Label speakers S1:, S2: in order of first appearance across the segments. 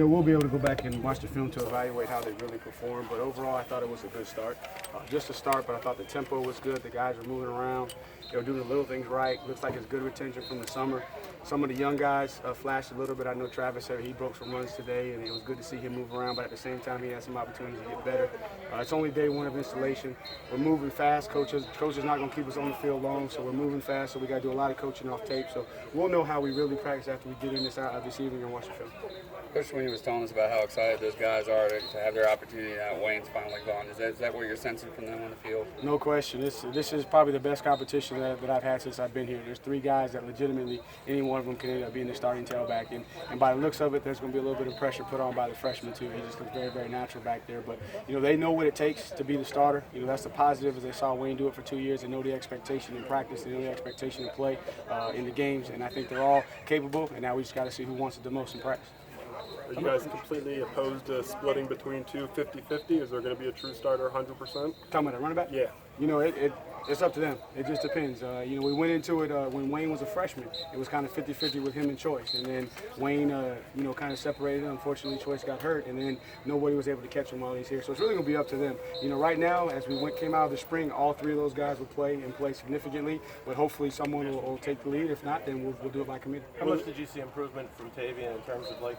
S1: We'll be able to go back and watch the film to evaluate how they really performed. But overall, I thought it was a good start. Just a start, but I thought the tempo was good. The guys were moving around. They were doing the little things right. Looks like it's good retention from the summer. Some of the young guys flashed a little bit. I know Travis said he broke some runs today, and it was good to see him move around. But at the same time, he had some opportunities to get better. It's only day one of installation. We're moving fast. Coach is not going to keep us on the field long, so we're moving fast. So we got to do a lot of coaching off tape. So we'll know how we really practice after we get in this evening and watch the film.
S2: Coach Sweeney was telling us about how excited those guys are to have their opportunity now. Wayne's finally gone. Is that what you're sensing from them on the field?
S1: No question. This is probably the best competition that I've had since I've been here. There's three guys that legitimately, any one of them can end up being the starting tailback. And by the looks of it, there's going to be a little bit of pressure put on by the freshman, too. He just looks very, very natural back there. But, they know what it takes to be the starter. That's the positive, as they saw Wayne do it for 2 years. They know the expectation in practice. They know the expectation in play in the games. And I think they're all capable. And now we just got to see who wants it the most in practice.
S3: Are you guys completely opposed to splitting between two 50-50? Is there going to be a true starter 100%?
S1: Talking about a running back?
S3: Yeah.
S1: It's up to them. It just depends. We went into it when Wayne was a freshman. It was kind of 50-50 with him and Choice. And then Wayne, kind of separated. Unfortunately, Choice got hurt, and then nobody was able to catch him while he's here. So it's really going to be up to them. Right now, as we came out of the spring, all three of those guys will play and play significantly. But hopefully someone will take the lead. If not, then we'll do it by committee.
S4: How much did you see improvement from Tavian in terms of the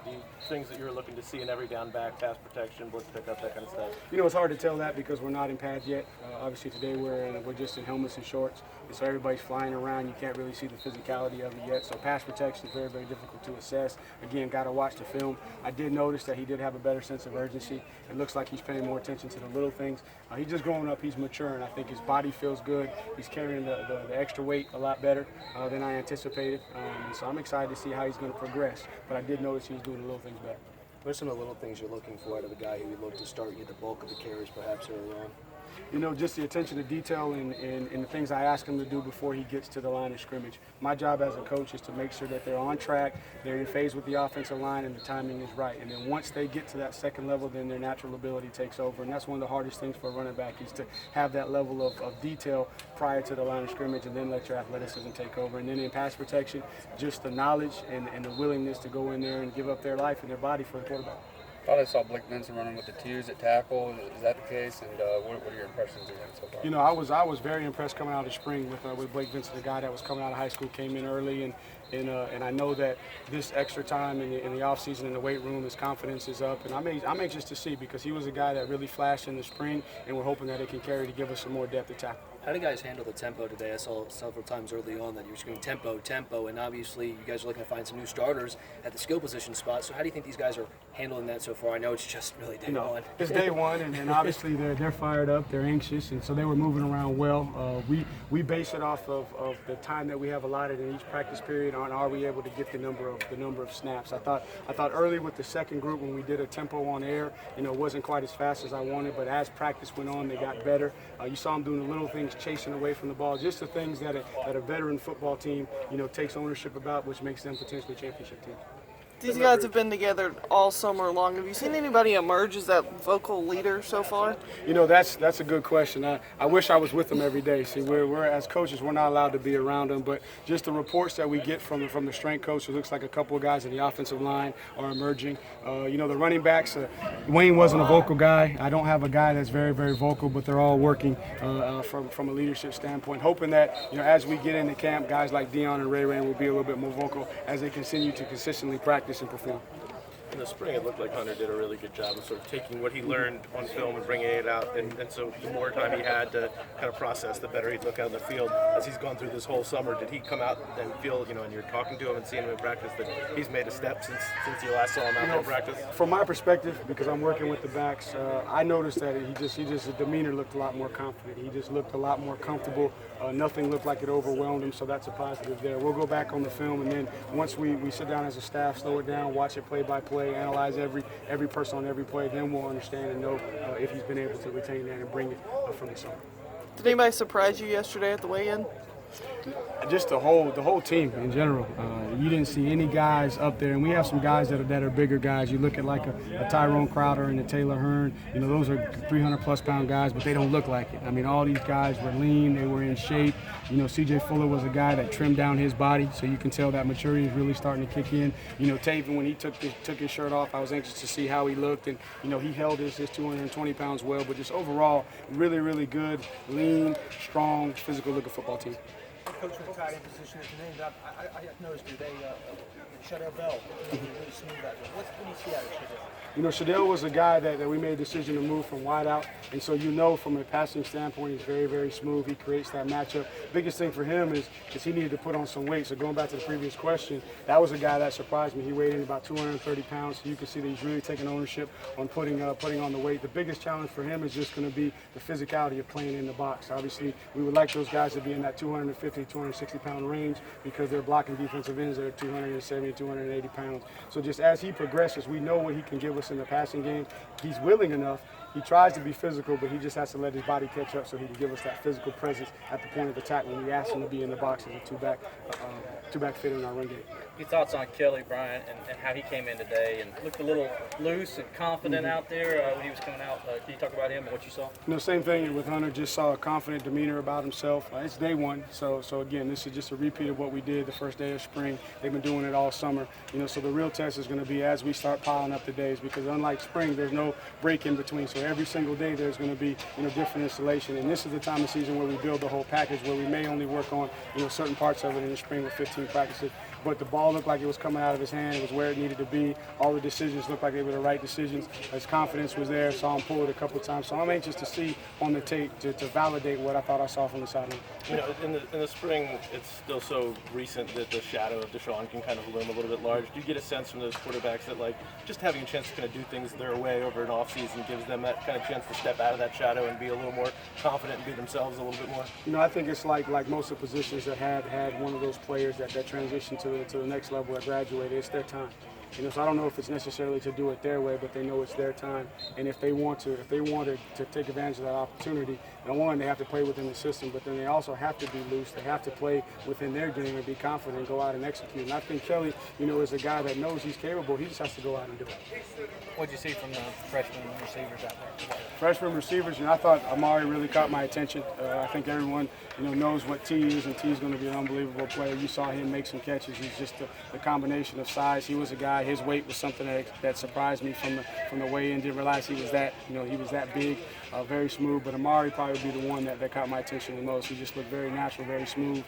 S4: things that you were looking to see in every down back, pass protection, blitz pickup, that kind of stuff?
S1: It's hard to tell that because we're not in pads yet. Obviously today we're just in helmets and shorts, and so everybody's flying around. You can't really see the physicality of it yet. So pass protection is very, very difficult to assess. Again, got to watch the film. I did notice that he did have a better sense of urgency. It looks like he's paying more attention to the little things. He's just growing up. He's maturing. I think his body feels good. He's carrying the extra weight a lot better than I anticipated. And so I'm excited to see how he's going to progress. But I did notice he was doing the little things better.
S5: What are some of the little things you're looking for out of a guy who would look to start get the bulk of the carries perhaps early on?
S1: Just the attention to detail and the things I ask him to do before he gets to the line of scrimmage. My job as a coach is to make sure that they're on track, they're in phase with the offensive line, and the timing is right. And then once they get to that second level, then their natural ability takes over. And that's one of the hardest things for a running back is to have that level of detail prior to the line of scrimmage and then let your athleticism take over. And then in pass protection, just the knowledge and the willingness to go in there and give up their life and their body for the quarterback.
S2: I thought I saw Blake Vincent running with the twos at tackle. Is that the case? And what are your impressions of him so far?
S1: I was very impressed coming out of the spring with Blake Vincent, a guy that was coming out of high school, came in early, and I know that this extra time in the off season in the weight room, his confidence is up, and I'm anxious to see because he was a guy that really flashed in the spring, and we're hoping that it can carry to give us some more depth at tackle.
S5: How do guys handle the tempo today? I saw several times early on that you were screaming tempo, and obviously you guys are looking to find some new starters at the skill position spot. So how do you think these guys are handling that so far? I know it's just really day one.
S1: It's day one, and obviously they're fired up, they're anxious, and so they were moving around well. We base it off of the time that we have allotted in each practice period on are we able to get the number of snaps. I thought early with the second group when we did a tempo on air, it wasn't quite as fast as I wanted, but as practice went on, they got better. You saw them doing the little things, chasing away from the ball, just the things that a veteran football team, takes ownership about, which makes them potentially championship teams.
S6: These guys have been together all summer long. Have you seen anybody emerge as that vocal leader so far?
S1: That's a good question. I wish I was with them every day. See, we're as coaches, we're not allowed to be around them, but just the reports that we get from the strength coach, it looks like a couple of guys in the offensive line are emerging. The running backs, Wayne wasn't a vocal guy. I don't have a guy that's very, very vocal, but they're all working from a leadership standpoint, hoping that, as we get into camp, guys like Dion and Ray will be a little bit more vocal as they continue to consistently practice and perform.
S4: In the spring, it looked like Hunter did a really good job of sort of taking what he learned on film and bringing it out. And so the more time he had to kind of process, the better he'd look out on the field. As he's gone through this whole summer, did he come out and feel, and you're talking to him and seeing him in practice, that he's made a step since you last saw him out there in practice?
S1: From my perspective, because I'm working with the backs, I noticed that his demeanor looked a lot more confident. He just looked a lot more comfortable. Nothing looked like it overwhelmed him, so that's a positive there. We'll go back on the film, and then once we sit down as a staff, slow it down, watch it play by play, analyze every person on every play, then we'll understand and know if he's been able to retain that and bring it from the summer.
S6: Did anybody surprise you yesterday at the weigh-in?
S1: just the whole team in general. You didn't see any guys up there, and we have some guys that are bigger guys. You look at like a Tyrone Crowder and a Taylor Hearn. You know, those are 300+ pound guys, but they don't look like it. I mean, all these guys were lean, they were in shape. You know, C.J. Fuller was a guy that trimmed down his body, so you can tell that maturity is really starting to kick in. You know, Taven, when he took his shirt off, I was anxious to see how he looked, and you know, he held his 220 pounds well. But just overall, really, really good, lean, strong, physical-looking football team.
S7: Coach, for the tight end position that you named up, I noticed today Shadell Bell really smooth out there. What do you see out of Shadell?
S1: You know, Shadell was a guy that we made a decision to move from wide out, and so you know from a passing standpoint, he's very, very smooth. He creates that matchup. Biggest thing for him is he needed to put on some weight. So going back to the previous question, that was a guy that surprised me. He weighed in about 230 pounds, so you can see that he's really taking ownership on putting on the weight. The biggest challenge for him is just going to be the physicality of playing in the box. Obviously, we would like those guys to be in that 250, 260 pound range because they're blocking defensive ends that are 270, 280 pounds. So just as he progresses, we know what he can give us in the passing game. He's willing enough. He tries to be physical, but he just has to let his body catch up so he can give us that physical presence at the point of attack when we ask him to be in the box as a two-back fit in our run game.
S8: Your thoughts on Kelly Bryant and how he came in today and looked a little loose and confident out there when he was coming out. Can you talk about him and what you saw?
S1: You know, same thing with Hunter. Just saw a confident demeanor about himself. It's day one, so again, this is just a repeat of what we did the first day of spring. They've been doing it all summer. You know, so the real test is going to be as we start piling up the days, because unlike spring, there's no break in between. So every single day there's going to be different installation, and this is the time of season where we build the whole package, where we may only work on certain parts of it in the spring with 15 practices. But the ball looked like it was coming out of his hand. It was where it needed to be. All the decisions looked like they were the right decisions. His confidence was there. Saw him pull it a couple of times. So I'm anxious to see on the tape to validate what I thought I saw from the sideline.
S4: You know, in the spring, it's still so recent that the shadow of Deshaun can kind of loom a little bit large. Do you get a sense from those quarterbacks that, like, just having a chance to kind of do things their way over an offseason gives them that kind of chance to step out of that shadow and be a little more confident and be themselves a little bit more?
S1: You know, I think it's like most of the positions that had one of those players that transitioned to the next level, that graduated. It's their time. You know, so I don't know if it's necessarily to do it their way, but they know it's their time. And if they want to take advantage of that opportunity, and one, they have to play within the system, but then they also have to be loose. They have to play within their game and be confident and go out and execute. And I think Kelly, is a guy that knows he's capable. He just has to go out and do it.
S8: What did you see from the freshman receivers out there?
S1: Freshman receivers, I thought Amari really caught my attention. I think everyone, knows what T is, and T is going to be an unbelievable player. You saw him make some catches. He's just the combination of size. He was a guy. His weight was something that surprised me from the weigh-in. Didn't realize he was that big, very smooth. But Amari probably would be the one that caught my attention the most. He just looked very natural, very smooth,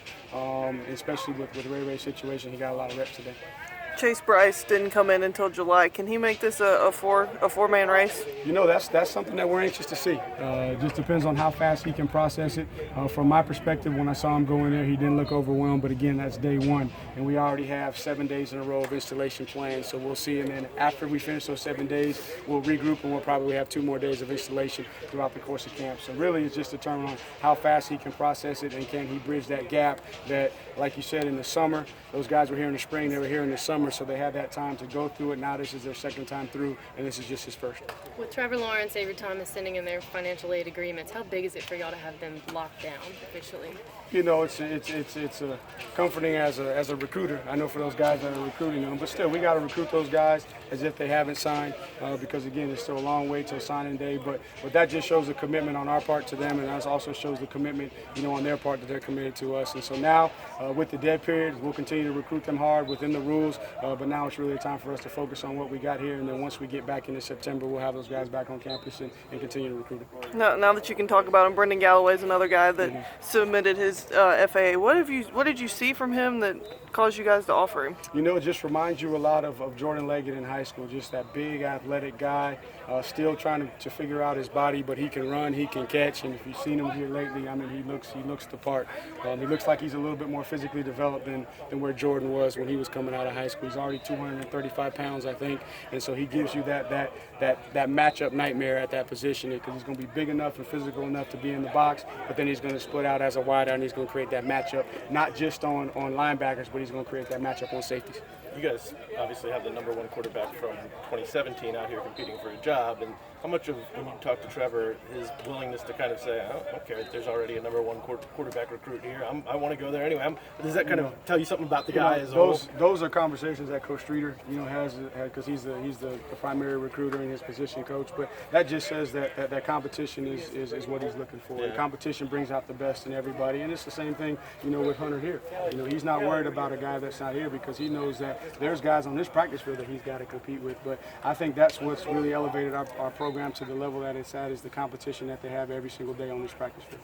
S1: especially with Ray-Ray's situation. He got a lot of reps today.
S6: Chase Bryce didn't come in until July. Can he make this a four-man race?
S1: That's something that we're anxious to see. It just depends on how fast he can process it. From my perspective, when I saw him go in there, he didn't look overwhelmed. But again, that's day one, and we already have 7 days in a row of installation planned. So we'll see. And then after we finish those 7 days, we'll regroup, and we'll probably have 2 more days of installation throughout the course of camp. So really, it's just determined on how fast he can process it, and can he bridge that gap that, like you said, in the summer, those guys were here in the spring, they were here in the summer, so they had that time to go through it. Now this is their second time through, and this is just his first.
S9: With Trevor Lawrence, Avery Thomas sending in their financial aid agreements, how big is it for y'all to have them locked down officially?
S1: It's comforting as a recruiter. I know for those guys that are recruiting them, but still, we got to recruit those guys as if they haven't signed, because again, it's still a long way till signing day. But that just shows the commitment on our part to them, and that also shows the commitment, on their part that they're committed to us. And so now, with the dead period, we'll continue to recruit them hard within the rules. But now it's really a time for us to focus on what we got here, and then once we get back into September, we'll have those guys back on campus and continue to recruit them.
S6: Now that you can talk about him, Brendan Galloway's another guy that submitted his FAA. What did you see from him that caused you guys to offer him?
S1: It just reminds you a lot of Jordan Leggett in high school, just that big athletic guy, still trying to figure out his body, but he can run, he can catch, and if you've seen him here lately, he looks the part. He looks like he's a little bit more physically developed than where Jordan was when he was coming out of high school. He's already 235 pounds, I think, and so he gives you that matchup nightmare at that position, because he's going to be big enough and physical enough to be in the box, but then he's going to split out as a wideout, and he's going to create that matchup, not just on linebackers, but he's going to create that matchup on safeties.
S4: you guys obviously have the #1 quarterback from 2017 out here competing for a job, and how much of, when you talk to Trevor, his willingness to kind of say, I don't care if there's already a #1 quarterback recruit here, I want to go there anyway. Does that kind of tell you something about the guy as a whole?
S1: Those are conversations that Coach Streeter, has because he's the primary recruiter and his position coach. But that just says that competition is what he's looking for.
S4: Yeah.
S1: The competition brings out the best in everybody, and it's the same thing, with Hunter here. He's not worried about a guy that's not here because he knows that there's guys on this practice field that he's got to compete with. But I think that's what's really elevated our program to the level that it's at, is the competition that they have every single day on this practice field.